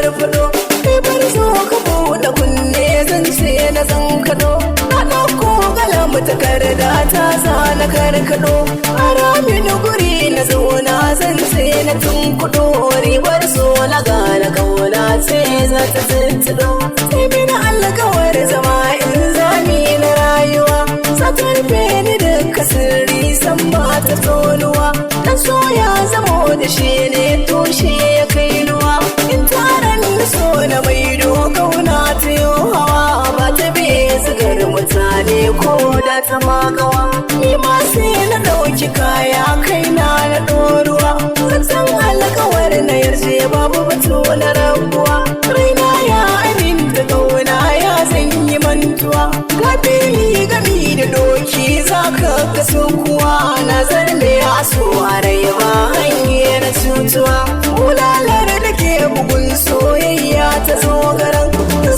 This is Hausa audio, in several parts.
farfado. Kai bar zo ka buɗe kunne zance na zan kaɗo. Na ɗauko galamu takarda ta sa na karkaɗo. Ara mini guri na zauna zance na tunkuɗo. Ribar so na gane kauna ce za ta tuntuɗo. Sai mini alkawar zama in zami na rayuwa. Za ta rufe ni duka sirri san ba ta tonuwa. Dan so ya zamo da shi ne tushe ya kai nuwa. In taron da so na maido kauna ta yi hawa. Ba ta biye zigar mutane ko da ta magawa. Ni ma sai na ɗauki kaya kaina na ɗoruwa. Zan alkawar na yarje babu batu na rabuwa. Raina ya aminta kauna ya zan yi mantuwa. Gabili gami da doki za ka kaso kuwa. Na zarme a so a rai ba hanyar cutuwa. Bulalar da ke bugun soyayya ta zo garan.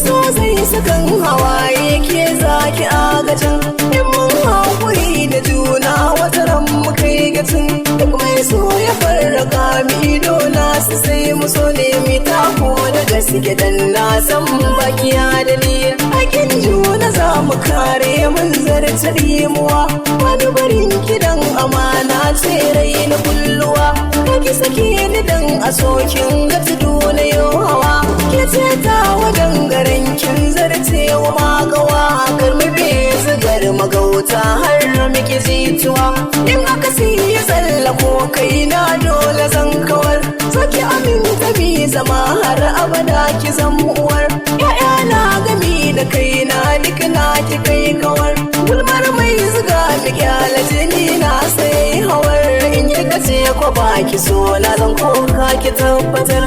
So zai sakan hawaye ke zaki agajin. In mun haƙuri da juna wata ran mu kai gatin. Duk mai so ya farraka mi dole su sai mu so ne mi tako da gaske dan na san bakiya da ni. Hakin juna za mu kare mun zarta rimuwa. Wani barin kidan amana ce rai na kulluwa. Kaki sake ni dan a sokin ga tudu na yau hawa. Ke ce ta wajen garin kin zarce wa magawa. Karmi be zigar magauta har miki jituwa. In aka siya tsallako kaina dole zan kawar. Saki aminta bi zama har abada ki zan uwar. Ya'ya na gami da kaina duk na ki kai kawar. Gulmar mai zuga mi kyala jini na sai hawar. In kika ce ko baki so na zan koka ki tabbatar.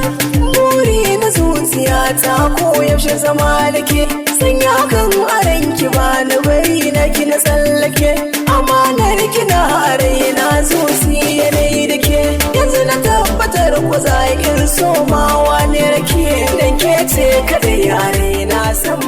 Buri na zuciyata ko yaushe zama da ke. Sanya kan aranki ba na bari na ki na tsallake. Amanar kina a raina zuciya ne da ke. Yanzu na tabbatar ko zaƙin somawa ne rake. Dan ke ce kada yare na san